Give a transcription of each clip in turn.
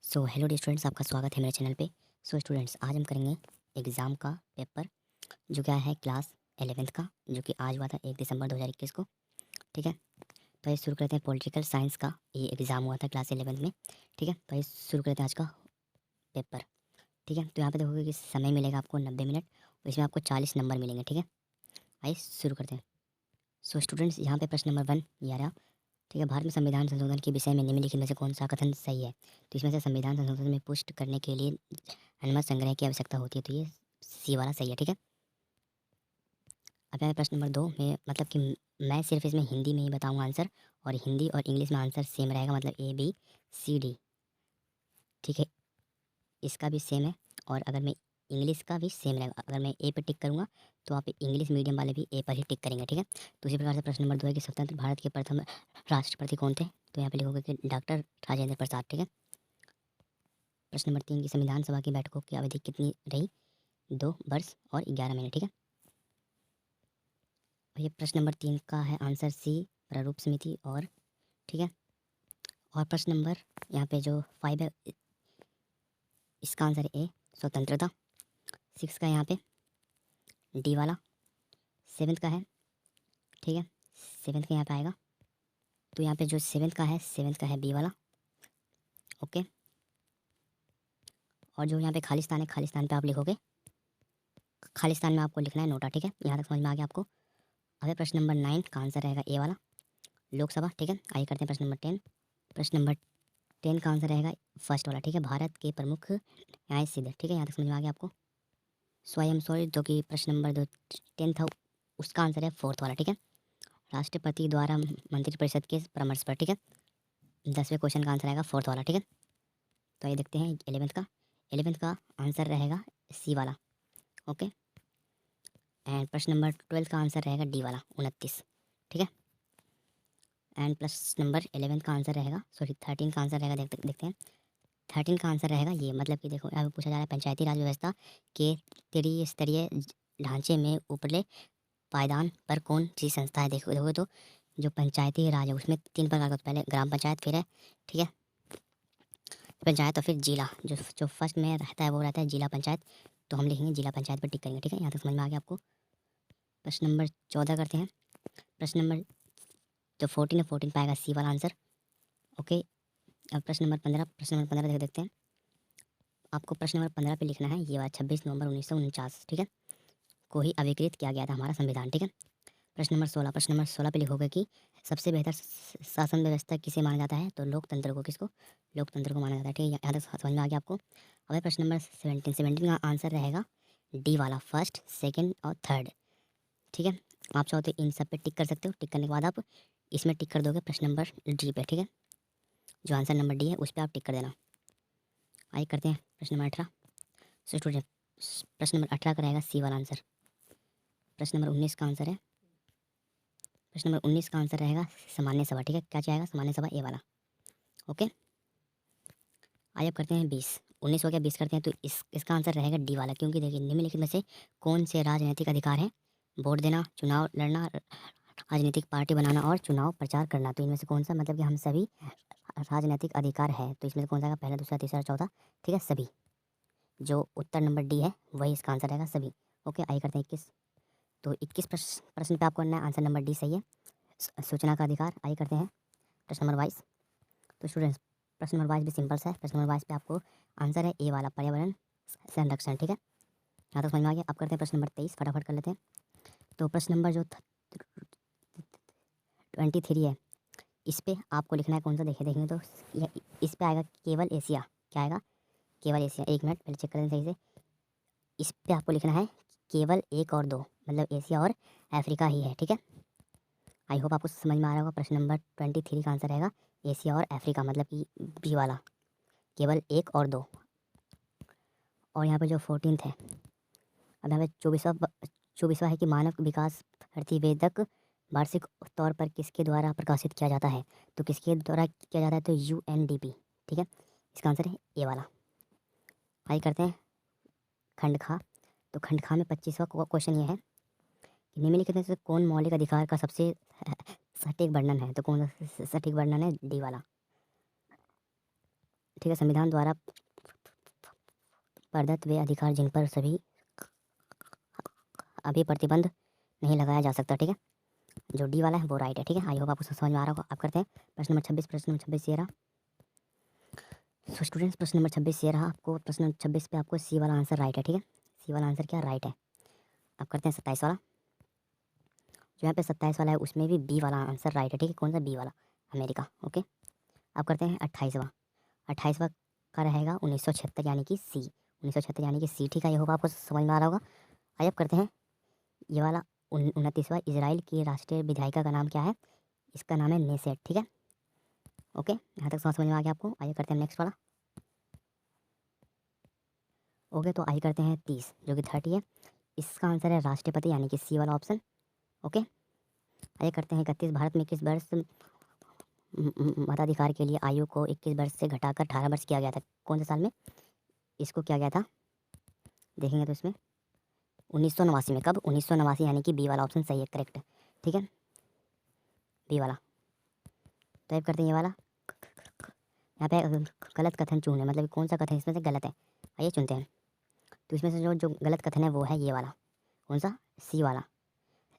Hello dear students, आपका स्वागत है मेरे चैनल पे। स्टूडेंट्स, आज हम करेंगे एग्ज़ाम का पेपर जो क्या है क्लास 11th का, जो कि आज हुआ था 1 दिसंबर 2021 को। ठीक है, तो ये शुरू करते हैं। पॉलिटिकल साइंस का ये एग्ज़ाम हुआ था क्लास 11th में। ठीक है, तो ये शुरू करते हैं आज का पेपर। ठीक है, तो यहाँ पे देखोगे कि समय मिलेगा आपको 90 मिनट, और इसमें आपको 40 नंबर मिलेंगे। ठीक है, आइए शुरू करते हैं। स्टूडेंट्स, यहाँ पे प्रश्न नंबर 1 ये आ रहा। ठीक है, भारत में संविधान संशोधन के विषय में निम्नलिखित में से कौन सा कथन सही है? तो इसमें से संविधान संशोधन में पुष्ट करने के लिए अनुमत संग्रह की आवश्यकता होती है, तो ये सी वाला सही है। ठीक है, अब यहाँ पे प्रश्न नंबर 2 में मतलब कि मैं सिर्फ इसमें हिंदी में ही बताऊंगा आंसर, और हिंदी और इंग्लिश में आंसर सेम रहेगा, मतलब ए बी सी डी। ठीक है, इसका भी सेम है, और अगर मैं इंग्लिश का भी सेम रहेगा। अगर मैं ए पे टिक करूँगा तो आप इंग्लिश मीडियम वाले भी ए पर ही टिक करेंगे। ठीक है, तो इसी प्रकार से प्रश्न नंबर 2 है कि स्वतंत्र भारत के प्रथम राष्ट्रपति कौन थे? तो यहाँ पे लिखोगे कि डॉक्टर राजेंद्र प्रसाद। ठीक है, प्रश्न नंबर 3 की संविधान सभा की बैठकों की अवधि कितनी रही? 2 वर्ष और 11 महीने। ठीक है, और ये प्रश्न नंबर 3 का है आंसर सी, प्रारूप समिति। और ठीक है, और प्रश्न नंबर यहाँ पे जो 5 है इसका आंसर है ए, स्वतंत्रता। 6 का यहाँ पे डी वाला। 7th का है, ठीक है, 7th का यहाँ पे आएगा, तो यहाँ पे जो 7th का है बी वाला। ओके, और जो यहाँ पे खालिस्तान है, खालिस्तान पे आप लिखोगे, खालिस्तान में आपको लिखना है नोटा। ठीक है, यहाँ तक समझ में आ गया आपको। अब है प्रश्न नंबर 9 का आंसर रहेगा ए वाला, लोकसभा। ठीक है, आइए करते हैं प्रश्न नंबर 10। प्रश्न नंबर 10 का आंसर रहेगा फर्स्ट वाला। ठीक है, भारत के प्रमुख न्यायाधीश। ठीक है, यहाँ तक समझ में आ गया आपको। स्वयं सॉरी, जो कि प्रश्न नंबर जो 10 था उसका आंसर है फोर्थ वाला। ठीक है, राष्ट्रपति द्वारा मंत्रिपरिषद के परामर्श पर। ठीक है, 10वें क्वेश्चन का आंसर आएगा फोर्थ वाला। ठीक है, तो ये देखते हैं 11th का आंसर रहेगा सी वाला। ओके, एंड प्रश्न नंबर 12 का आंसर रहेगा डी वाला, 29। ठीक है, एंड प्लस नंबर 11 का आंसर रहेगा, सॉरी 13 का आंसर रहेगा, देखते हैं। 13 का आंसर रहेगा ये, मतलब कि देखो यहाँ पे पूछा जा रहा है पंचायती राज व्यवस्था के त्रिस्तरीय ढांचे में उपले पायदान पर कौन सी संस्था है? देखो देखो तो जो पंचायती राज है उसमें 3 प्रकार का, तो पहले ग्राम पंचायत, फिर है ठीक है पंचायत, और फिर जिला। जो जो फर्स्ट में रहता है वो रहता है जिला पंचायत, तो हम लिखेंगे जिला पंचायत पर टिक करेंगे। ठीक है, यहाँ तक समझ में आ गया आपको। प्रश्न नंबर 14 करते हैं। प्रश्न नंबर जो 14 है, 14 पाएगा सी वाला आंसर। ओके, अब प्रश्न नंबर 15 देखते हैं। आपको प्रश्न नंबर 15 पे लिखना है ये बात, 26 नवंबर 1949, ठीक है, को ही अभिकृत किया गया था हमारा संविधान। ठीक है, प्रश्न नंबर 16 पे लिखोगे कि सबसे बेहतर शासन व्यवस्था किसे माना जाता है? तो लोकतंत्र को। किसको? लोकतंत्र को माना जाता है। ठीक है, यहाँ तक समझ में आ गया आपको। अब है प्रश्न नंबर 17 का आंसर रहेगा डी वाला, फर्स्ट, सेकंड और थर्ड। ठीक है, आप चाहो तो इन सब पे टिक कर सकते हो। टिक करने के बाद आप इसमें टिक कर दोगे प्रश्न नंबर डी पे। ठीक है, जो आंसर नंबर डी है उस पर आप टिक कर देना। आइए करते हैं प्रश्न नंबर 18। सो स्टूडेंट, प्रश्न नंबर 18 का रहेगा सी वाला आंसर। प्रश्न नंबर 19 का आंसर है, प्रश्न नंबर 19 का आंसर रहेगा सामान्य सभा। ठीक है, क्या चाहेगा? सामान्य सभा, ए वाला। ओके, आइए अब करते हैं 20। 19 हो गया, 20 करते हैं, तो इसका आंसर रहेगा डी वाला, क्योंकि देखिए निम्नलिखित में से कौन से राजनीतिक अधिकार हैं? वोट देना, चुनाव लड़ना, राजनीतिक पार्टी बनाना और चुनाव प्रचार करना। तो इनमें से कौन सा, मतलब कि हम सभी राजनीतिक अधिकार है, तो इसमें से कौन सा? पहला, दूसरा, तीसरा, चौथा। ठीक है, सभी। जो उत्तर नंबर डी है वही इसका आंसर रहेगा, सभी। ओके, आइए करते हैं 21। तो 21 प्रश्न पे आपको करना है आंसर नंबर डी सही है, सूचना का अधिकार। आइए करते हैं प्रश्न नंबर 22। तो स्टूडेंट्स, प्रश्न नंबर 22 भी सिंपल सा है। प्रश्न नंबर 22 पे आपको आंसर है ए वाला, पर्यावरण संरक्षण। ठीक है, यहाँ तक समझ में आ गया। अब करते हैं प्रश्न नंबर 23, फटाफट कर लेते हैं। तो प्रश्न नंबर जो 23 है, इस पे आपको लिखना है कौन सा? देखेंगे तो इस पे आएगा केवल एशिया। क्या आएगा? केवल एशिया। एक मिनट पहले चेक करें सही से। इस पे आपको लिखना है केवल 1 और 2, मतलब एशिया और अफ्रीका ही है। ठीक है, आई होप आपको समझ में आ रहा होगा। प्रश्न नंबर 23 का आंसर रहेगा एशिया और अफ्रीका, मतलब कि बी वाला, केवल 1 और 2। और यहाँ पे जो 14th है, अब यहाँ पे 24वां है कि मानव विकास प्रतिवेदक वार्षिक तौर पर किसके द्वारा प्रकाशित किया जाता है? तो किसके द्वारा किया जाता है? तो UNDP। ठीक है, इसका आंसर है ए वाला। आइए करते हैं खंड खा। तो खंड खा में 25वां क्वेश्चन ये है कि निम्नलिखित में से कौन मौलिक अधिकार का सबसे सटीक वर्णन है? तो कौन सा सटीक वर्णन है? डी वाला। ठीक है, संविधान द्वारा प्रदत्त वे अधिकार जिन पर सभी अभी प्रतिबंध नहीं लगाया जा सकता। ठीक है, जो डी वाला है वो राइट है। ठीक है, आई होप आपको समझ में आ रहा होगा। आप करते हैं प्रश्न नंबर 26। प्रश्न नंबर 26 ये रहा। सो स्टूडेंट्स, प्रश्न नंबर 26 ये रहा। आपको प्रश्न नंबर 26 पे आपको सी वाला आंसर राइट है। ठीक है, सी वाला आंसर क्या राइट है। आप करते हैं 27 वाला। जो यहाँ पे 27 वाला है उसमें भी बी वाला आंसर राइट है। ठीक है, कौन सा? बी वाला, अमेरिका। ओके, आप करते हैं 28वां। 28वां का रहेगा 1976 यानी कि सी। 1976 यानी कि सी। ठीक है, ये होगा आपको समझ में आ रहा होगा। आइए अब करते हैं ये वाला 29वां। इजराइल की राष्ट्रीय विधायिका का नाम क्या है? इसका नाम है नेसेट। ठीक है, ओके, यहाँ तक समझ में आ गया आपको। आइए करते हैं नेक्स्ट वाला। ओके, तो आइए करते हैं 30 जो कि 30 है। इसका आंसर है राष्ट्रपति यानी कि सी वाला ऑप्शन। ओके, आइए करते हैं 31। भारत में किस वर्ष मताधिकार के लिए आयु को 21 वर्ष से घटाकर 18 वर्ष किया गया था? कौन से साल में इसको किया गया था? देखेंगे तो इसमें 1989 में। कब? 1989 यानी कि बी वाला ऑप्शन सही है, करेक्ट है। ठीक है, बी वाला। टाइप करते हैं ये वाला। यहाँ पे गलत कथन चुनना है, मतलब कौन सा कथन इसमें से गलत है, आइए चुनते हैं। तो इसमें से जो जो गलत कथन है वो है ये वाला। कौन सा? सी वाला।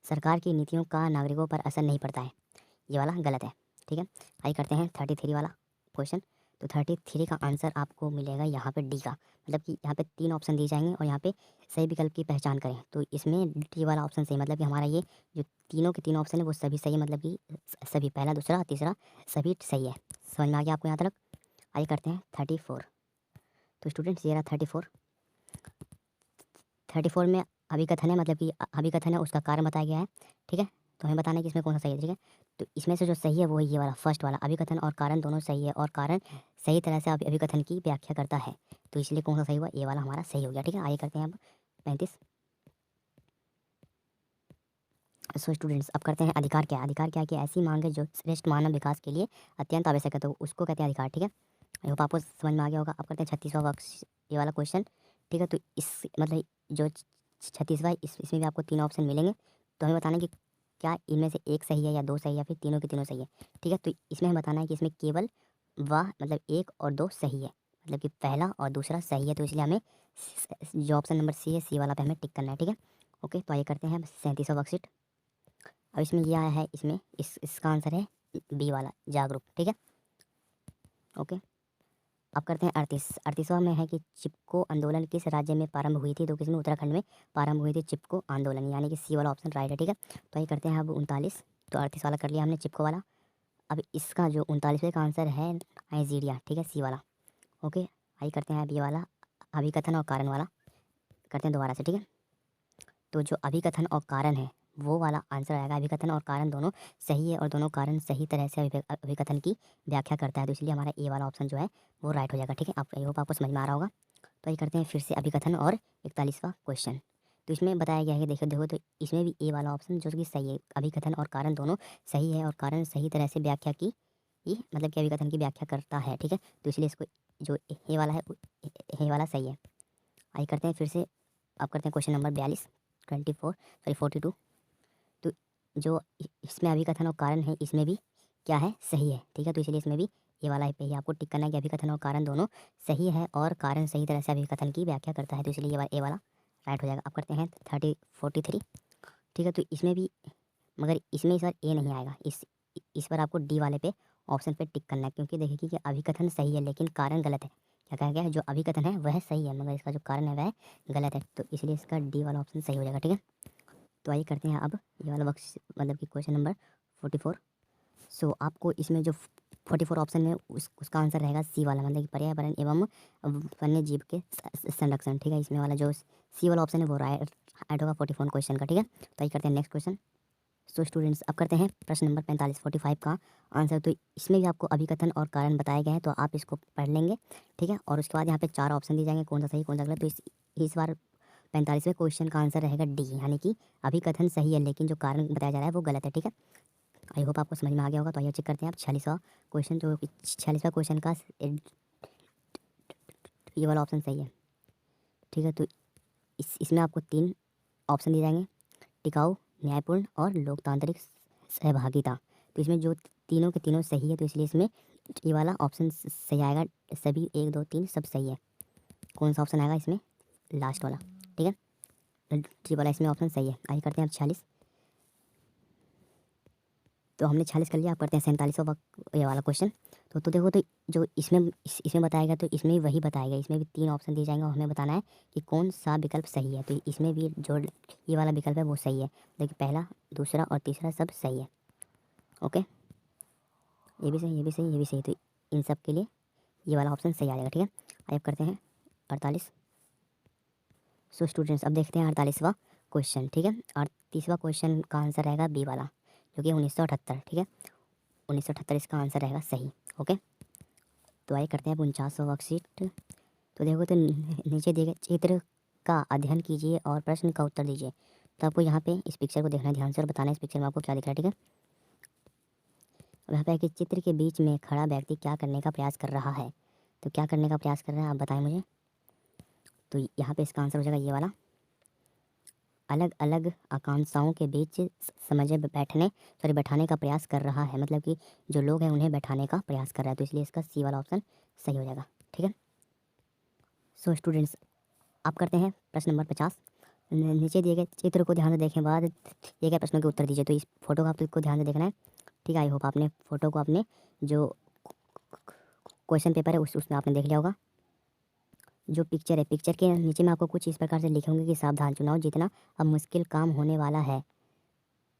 सरकार की नीतियों का नागरिकों पर असर नहीं पड़ता है, ये वाला गलत है। ठीक है, आइए करते हैं 33 वाला क्वेश्चन। तो 33 का आंसर आपको मिलेगा यहाँ पे डी का। मतलब कि यहाँ पे 3 ऑप्शन दिए जाएंगे और यहाँ पे सही विकल्प की पहचान करें। तो इसमें डी वाला ऑप्शन सही, मतलब कि हमारा ये जो तीनों के तीनों ऑप्शन है वो सभी सही है, मतलब कि सभी, पहला दूसरा तीसरा सभी सही है। समझ में आ गया आपको यहाँ तक? आइए करते हैं 34। तो स्टूडेंट्स ये रहा 34। 34 में अभिकथन है, मतलब कि अभिकथन है, उसका कारण बताया गया है। ठीक है, तो हमें बताना है कि इसमें कौन सा सही है। ठीक है, तो इसमें से जो सही है वो है ये वाला, फर्स्ट वाला। अभिकथन और कारण दोनों सही है और कारण सही तरह से अभिकथन की व्याख्या करता है, तो इसलिए कौन सा सही हुआ? ये वाला हमारा सही हो गया। ठीक है, आइए करते हैं अब 35। सो स्टूडेंट्स, अब करते हैं अधिकार क्या है। अधिकार क्या है कि ऐसी मांग है जो श्रेष्ठ मानव विकास के लिए अत्यंत आवश्यक है, तो उसको कहते हैं अधिकार। ठीक है, आई होप आपको समझ में आ गया होगा। अब करते हैं 36वां वर्ष, ये वाला क्वेश्चन। ठीक है, तो इस मतलब जो 36वां इसमें भी आपको 3 ऑप्शन मिलेंगे, तो हमें बताना है कि क्या इनमें से एक सही है या 2 सही है या फिर तीनों के तीनों सही है। ठीक है, तो इसमें हमें बताना है कि इसमें केवल वाह मतलब 1 और 2 सही है, मतलब कि पहला और दूसरा सही है, तो इसलिए हमें जो ऑप्शन नंबर सी है, सी वाला पे हमें टिक करना है। ठीक है, ओके, तो आइए करते हैं 37वां वर्कशीट। अब इसमें ये आया है, इसमें इसका आंसर है बी वाला, जागरूक। ठीक है, ओके, अब करते हैं 38वां में है कि चिपको आंदोलन किस राज्य में प्रारंभ हुई थी? तो किसमें? उत्तराखंड में प्रारंभ हुई थी चिपको आंदोलन, यानी कि सी वाला ऑप्शन राइट है। ठीक है, तो ये करते हैं अब 39। तो 38 वाला कर लिया हमने, चिपको वाला। अब इसका जो 39वें का आंसर है नाइजीरिया। ठीक है, सी वाला। ओके, आइए करते हैं अब ये वाला अभिकथन और कारण वाला, करते हैं दोबारा से। ठीक है, तो जो अभिकथन और कारण है वो वाला आंसर आएगा। अभिकथन और कारण दोनों सही है और दोनों कारण सही तरह से अभिकथन की व्याख्या करता है, तो इसलिए हमारा ए वाला ऑप्शन जो है वो राइट हो जाएगा। ठीक है, आप आई होप आपको समझ में आ रहा होगा। तो ये करते हैं फिर से अभिकथन और 41वां क्वेश्चन। तो इसमें बताया गया है कि देखो देखो, तो इसमें भी ए वाला ऑप्शन जो कि सही है, अभिकथन और कारण दोनों सही है और कारण सही तरह से व्याख्या की, ये मतलब कि अभिकथन की व्याख्या करता है। ठीक है, तो इसलिए इसको जो ए वाला है, ए वाला सही है। आइए करते हैं फिर से, अब करते हैं क्वेश्चन नंबर 42 24 सॉरी 42। तो जो इसमें अभिकथन और कारण है इसमें भी क्या है? सही है। ठीक है, तो इसलिए इसमें भी ये वाला पे ही आपको टिक करना है कि अभिकथन और कारण दोनों सही है और कारण सही तरह से अभिकथन की व्याख्या करता है, तो इसलिए ये वाला राइट हो जाएगा। अब करते हैं 43। ठीक है, तो इसमें भी, मगर इसमें इस बार ए नहीं आएगा, इस बार आपको डी वाले पे ऑप्शन पे टिक करना है, क्योंकि देखिए कि अभिकथन सही है लेकिन कारण गलत है। क्या कहा गया है? जो अभिकथन है वह सही है मगर इसका जो कारण है वह गलत है, तो इसलिए इसका डी वाला ऑप्शन सही हो जाएगा। ठीक है, तो आइए करते हैं अब ये वाला बक्स, मतलब कि क्वेश्चन नंबर 44। सो आपको इसमें जो 44 ऑप्शन है उसका आंसर रहेगा सी वाला, मतलब कि पर्यावरण एवं वन्य जीव के संरक्षण। ठीक है, इसमें वाला जो सी वाला ऑप्शन है वो राइट होगा 44 क्वेश्चन का। ठीक है, तो आइए करते हैं नेक्स्ट क्वेश्चन। सो स्टूडेंट्स, अब करते हैं प्रश्न नंबर 45 का आंसर। तो इसमें भी आपको अभिकथन और कारण बताए गए हैं, तो आप इसको पढ़ लेंगे। ठीक है, और उसके बाद यहाँ पे 4 ऑप्शन दिए जाएंगे, कौन सा सही कौन सा गलत। तो इस बार 45वें क्वेश्चन का आंसर रहेगा डी, यानी कि अभिकथन सही है लेकिन जो कारण बताया जा रहा है वो गलत है। ठीक है, आई होप आपको समझ में आ गया होगा। तो आइए चेक करते हैं आप 46वां क्वेश्चन। जो 46वां क्वेश्चन का ये वाला ऑप्शन सही है। ठीक है, तो इसमें आपको 3 ऑप्शन दिए जाएंगे, टिकाऊ, न्यायपूर्ण और लोकतांत्रिक सहभागिता। तो इसमें जो तीनों के तीनों सही है, तो इसलिए इसमें ये वाला ऑप्शन सही आएगा, सभी 1 2 3 सब सही है। कौन सा ऑप्शन आएगा इसमें? लास्ट वाला, ठीक है, डी वाला इसमें ऑप्शन सही है। आइए करते हैं अब 46। तो हमने 46 कर लिया, आप करते हैं 47वां ये वाला क्वेश्चन। तो देखो, तो जो इसमें बताएगा तो इसमें भी वही बताएगा, इसमें भी 3 ऑप्शन दिए जाएंगे और हमें बताना है कि कौन सा विकल्प सही है। तो इसमें भी जो ये वाला विकल्प है वो सही है। देखिए पहला, दूसरा और तीसरा सब सही है। ओके, ये भी सही, ये भी सही, ये भी सही। तो इन सब के लिए ये वाला ऑप्शन सही आ जाएगा, ठीक है। आइए अब करते हैं 48। सो स्टूडेंट्स, अब देखते हैं 48वां क्वेश्चन, ठीक है। 38वां क्वेश्चन का आंसर रहेगा बी वाला, जो कि 1978, ठीक है। 1978 इसका आंसर रहेगा सही। ओके, तो आइए करते हैं 49वां वर्कशीट। तो देखो, तो नीचे दिए गए चित्र का अध्ययन कीजिए और प्रश्न का उत्तर दीजिए। तो आपको यहाँ पे इस पिक्चर को देखना है ध्यान से और बताना है इस पिक्चर में आपको क्या दिख रहा है, ठीक है। अब यहाँ पे है कि चित्र के बीच में खड़ा व्यक्ति क्या करने का प्रयास कर रहा है। तो क्या करने का प्रयास कर रहा है आप बताएं मुझे। तो यहाँ पे इसका आंसर हो जाएगा ये वाला, अलग अलग आकांक्षाओं के बीच बैठाने का प्रयास कर रहा है। मतलब कि जो लोग हैं उन्हें बैठाने का प्रयास कर रहा है, तो इसलिए इसका सी वाला ऑप्शन सही हो जाएगा, ठीक है। सो स्टूडेंट्स, आप करते हैं प्रश्न नंबर 50। नीचे दिए गए चित्र को ध्यान से देखें, बाद दिए गए प्रश्नों के उत्तर दीजिए। तो इस फोटो को आपको ध्यान से देखना है, ठीक है। आई होप आपने फोटो को अपने जो क्वेश्चन पेपर है उसमें आपने देख लिया होगा। जो पिक्चर है, पिक्चर के नीचे में आपको कुछ इस प्रकार से लिखे होंगे कि सावधान, चुनाव जीतना अब मुश्किल काम होने वाला है,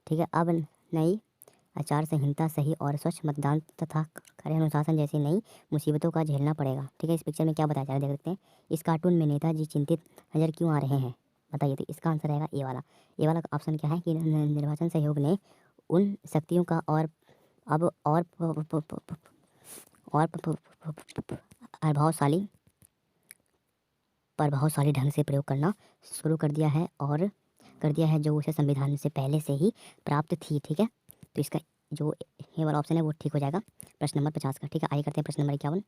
ठीक है। अब नई आचार संहिता, सही और स्वच्छ मतदान तथा कार्य अनुशासन जैसी नई मुसीबतों का झेलना पड़ेगा, ठीक है। इस पिक्चर में क्या बताया जा रहा है देख सकते हैं। इस कार्टून में नेताजी चिंतित नजर क्यों आ रहे हैं, बताइए। तो इसका आंसर रहेगा ए वाला। ए वाला ऑप्शन क्या है कि निर्वाचन सहयोग ने उन शक्तियों का और अब और प्रभावशाली ढंग से प्रयोग करना शुरू कर दिया है जो उसे संविधान से पहले से ही प्राप्त थी, ठीक है। तो इसका जो ये वाला ऑप्शन है वो ठीक हो जाएगा प्रश्न नंबर 50 का, ठीक है। आइए करते हैं प्रश्न नंबर 51।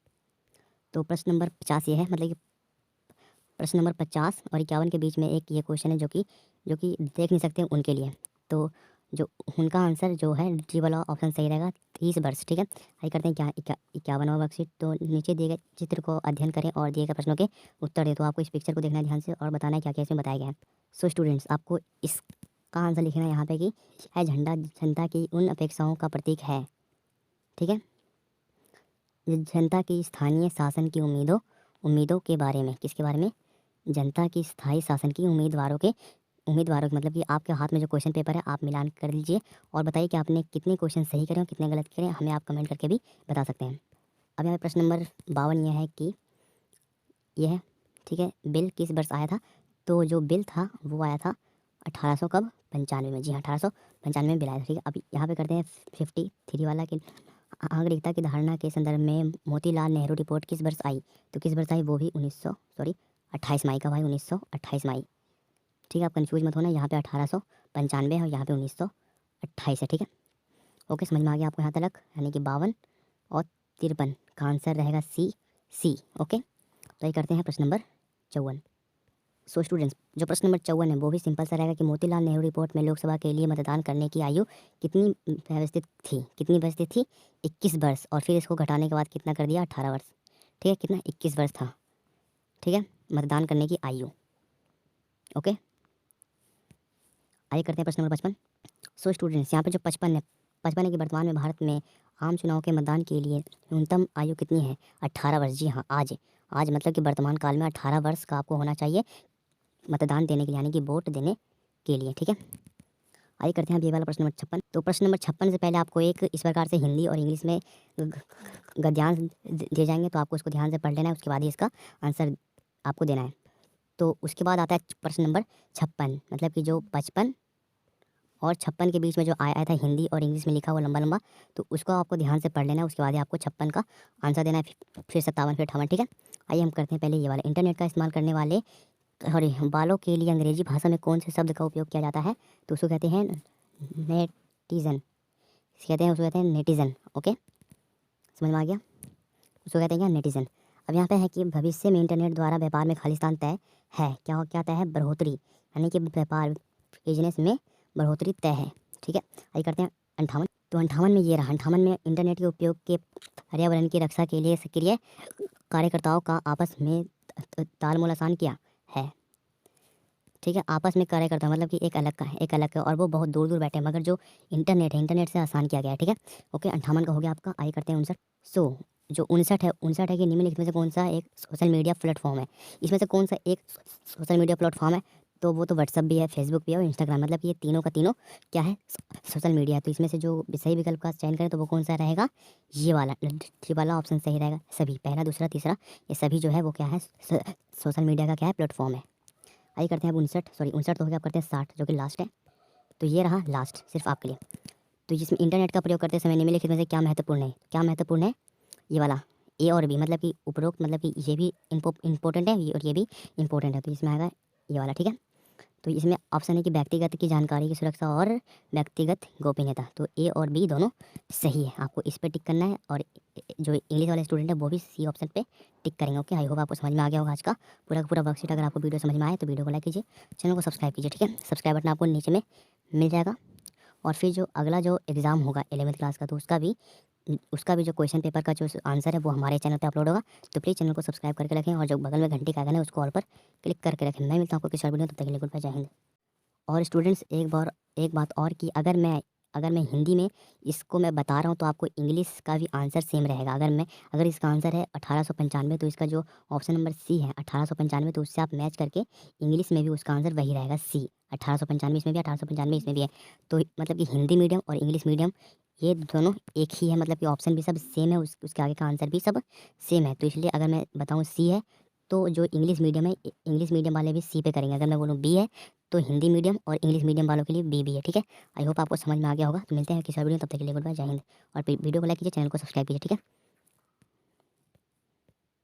तो प्रश्न नंबर 50 ये है, मतलब कि प्रश्न नंबर 50 और 51 के बीच में एक ये क्वेश्चन है जो कि देख नहीं सकते उनके लिए। तो जो उनका आंसर जो है डी वाला ऑप्शन सही रहेगा, 30 वर्ष, ठीक है। आइए करते हैं क्या 51वां वर्कशीट। तो नीचे दिए गए चित्र को अध्ययन करें और दिए गए प्रश्नों के उत्तर दें। तो आपको इस पिक्चर को देखना है ध्यान से और बताना है क्या क्या इसमें बताया गया है। सो स्टूडेंट्स, आपको इसका आंसर लिखना है यहाँ पे कि है झंडा जनता की उन अपेक्षाओं का प्रतीक है, ठीक है। जनता की स्थानीय शासन की उम्मीदों के बारे में, किसके बारे में? जनता की स्थायी शासन की उम्मीदवारों के मतलब कि आपके हाथ में जो क्वेश्चन पेपर है आप मिलान कर लीजिए और बताइए कि आपने कितने क्वेश्चन सही करे और कितने गलत करे, हमें आप कमेंट करके भी बता सकते हैं। अब यहाँ पे प्रश्न नंबर 52 यह है कि यह है, ठीक है, बिल किस वर्ष आया था। तो जो बिल था वो आया था 1800 कब? 95 में। जी हाँ, 1895 में बिल आया था, ठीक है। अब यहाँ पे करते हैं 53 वाला कि नागरिकता की धारणा के संदर्भ में मोतीलाल नेहरू रिपोर्ट किस वर्ष आई। तो किस वर्ष आई? वो भी 28 मई का, भाई 1928 मई, ठीक है। आप कंफ्यूज मत होना, यहाँ पे 1895 है और यहाँ पे 1928 है, ठीक है। ओके, समझ में आ गया आपको यहाँ तक, यानी कि 52 और 53 का आंसर रहेगा सी। ओके, तो ये करते हैं प्रश्न नंबर 54। सो स्टूडेंट्स, जो प्रश्न नंबर 54 है वो भी सिंपल सा रहेगा कि मोतीलाल नेहरू रिपोर्ट में लोकसभा के लिए मतदान करने की आयु कितनी व्यवस्थित थी? 21 वर्ष, और फिर इसको घटाने के बाद कितना कर दिया? 18 वर्ष, ठीक है। कितना? 21 वर्ष था, ठीक है, मतदान करने की आयु। ओके, आइए करते हैं प्रश्न नंबर 55। सो स्टूडेंट्स, यहाँ पे जो 55 है कि वर्तमान में भारत में आम चुनाव के मतदान के लिए न्यूनतम आयु कितनी है? 18 वर्ष। जी हाँ, आज मतलब कि वर्तमान काल में 18 वर्ष का आपको होना चाहिए मतदान देने के लिए, यानी कि वोट देने के लिए, ठीक है। आइए करते हैं अब ये वाला प्रश्न नंबर 56। तो प्रश्न नंबर 56 से पहले आपको एक इस प्रकार से हिंदी और इंग्लिश में गद्यांश दिए जाएंगे, तो आपको उसको ध्यान से पढ़ लेना है, उसके बाद ही इसका आंसर आपको देना है। तो उसके बाद आता है प्रश्न नंबर 56, मतलब कि जो 55 और 56 के बीच में जो आया था हिंदी और इंग्लिश में लिखा हुआ लंबा, तो उसको आपको ध्यान से पढ़ लेना है, उसके बाद ही आपको 56 का आंसर देना है, फिर 57, फिर 58, ठीक है। आइए हम करते हैं पहले ये वाला, इंटरनेट का इस्तेमाल करने वाले बालों के लिए अंग्रेजी भाषा में कौन से शब्द का उपयोग किया जाता है? तो उसको कहते हैं नेटिजन, उसको कहते हैं नेटिजन। ओके, समझ में आ गया, उसको कहते हैं नेटिजन। अब यहाँ पे है कि भविष्य में इंटरनेट द्वारा व्यापार में खालिस्तान तय है, क्या तय है? बढ़ोतरी, यानी कि व्यापार बिजनेस में बढ़ोतरी तय है, ठीक है। आइए करते हैं 58। तो 58 में ये रहा, 58 में इंटरनेट के उपयोग के पर्यावरण की रक्षा के लिए सक्रिय कार्यकर्ताओं का आपस में तालमेल आसान किया है। ठीक है, आपस में कार्यकर्ता मतलब कि एक अलग का और वो बहुत दूर दूर बैठे हैं, मगर जो इंटरनेट है इंटरनेट से आसान किया गया है। ठीक है, ओके 58 का हो गया आपका। आइए करते हैं 59। सो जो 59 है कि निम्नलिखित में से कौन सा एक सोशल मीडिया प्लेटफॉर्म है, इसमें से कौन सा एक सोशल मीडिया प्लेटफॉर्म है, तो वो तो व्हाट्सअप भी है, फेसबुक भी है और इंस्टाग्राम, मतलब कि ये तीनों का तीनों क्या है, सोशल मीडिया है। तो इसमें से जो सही विकल्प का चयन करें तो वो कौन सा रहेगा, ये वाला ऑप्शन सही रहेगा। सभी, पहला दूसरा तीसरा ये सभी जो है वो क्या है, सोशल मीडिया का क्या है, प्लेटफॉर्म है। आइए करते हैं अब 59 तो हो गया, आप करते हैं 60 जो कि लास्ट है। तो ये रहा लास्ट सिर्फ आपके लिए। तो जिसमें इंटरनेट का प्रयोग करते समय निम्नलिखित में से क्या महत्वपूर्ण है, क्या महत्वपूर्ण है, ये वाला ए और बी, मतलब कि उपरोक्त, मतलब कि ये भी इंपॉर्टेंट है और ये भी इंपॉर्टेंट है। तो इसमें आएगा ये वाला। ठीक है, तो इसमें ऑप्शन है कि व्यक्तिगत की जानकारी की सुरक्षा और व्यक्तिगत गोपनीयता। तो ए और बी दोनों सही है, आपको इस पर टिक करना है। और जो इंग्लिश वाले स्टूडेंट है वो भी सी ऑप्शन पे टिक करेंगे। ओके, आई होप आपको समझ में आ गया होगा आज का पूरा वर्कशीट। अगर आपको वीडियो समझ में आए तो वीडियो को लाइक कीजिए, चैनल को सब्सक्राइब कीजिए। ठीक है, सब्सक्राइब बटन आपको नीचे में मिल जाएगा। और फिर जो अगला जो एग्ज़ाम होगा 11th क्लास का, तो उसका भी जो क्वेश्चन पेपर का जो आंसर है वो हमारे चैनल पे अपलोड होगा। तो प्लीज़ चैनल को सब्सक्राइब करके रखें और जो बगल में घंटी का आइकन है उसको ऑल पर क्लिक करके रखें। मैं मिलता हूँ आपको किसी और वीडियो में, तब तक के लिए गुड बाय, जय हिंद। और स्टूडेंट्स एक बात और कि अगर मैं हिंदी में इसको मैं बता रहा हूँ तो आपको इंग्लिश का भी आंसर सेम रहेगा। अगर इसका आंसर है 1895 तो इसका जो ऑप्शन नंबर सी है 1895, तो उससे आप मैच करके इंग्लिश में भी उसका आंसर वही रहेगा, सी 1895 इसमें भी 1895 इसमें भी है। तो मतलब कि हिंदी मीडियम और इंग्लिश मीडियम ये दोनों एक ही है, मतलब कि ऑप्शन भी सब सेम है, उसके आगे का आंसर भी सब सेम है। तो इसलिए अगर मैं बताऊँ सी है तो जो इंग्लिश मीडियम है इंग्लिश मीडियम वाले भी सी पे करेंगे। अगर मैं बोलूँ बी है तो हिंदी मीडियम और इंग्लिश मीडियम वालों के लिए बी भी है। ठीक है, आई होप आपको समझ में आ गया होगा। तो मिलते हैं किसी और वीडियो में, तब तक के लिए गुड बाय, जय हिंद। और वीडियो को लाइक कीजिए, चैनल को सब्सक्राइब कीजिए। ठीक है।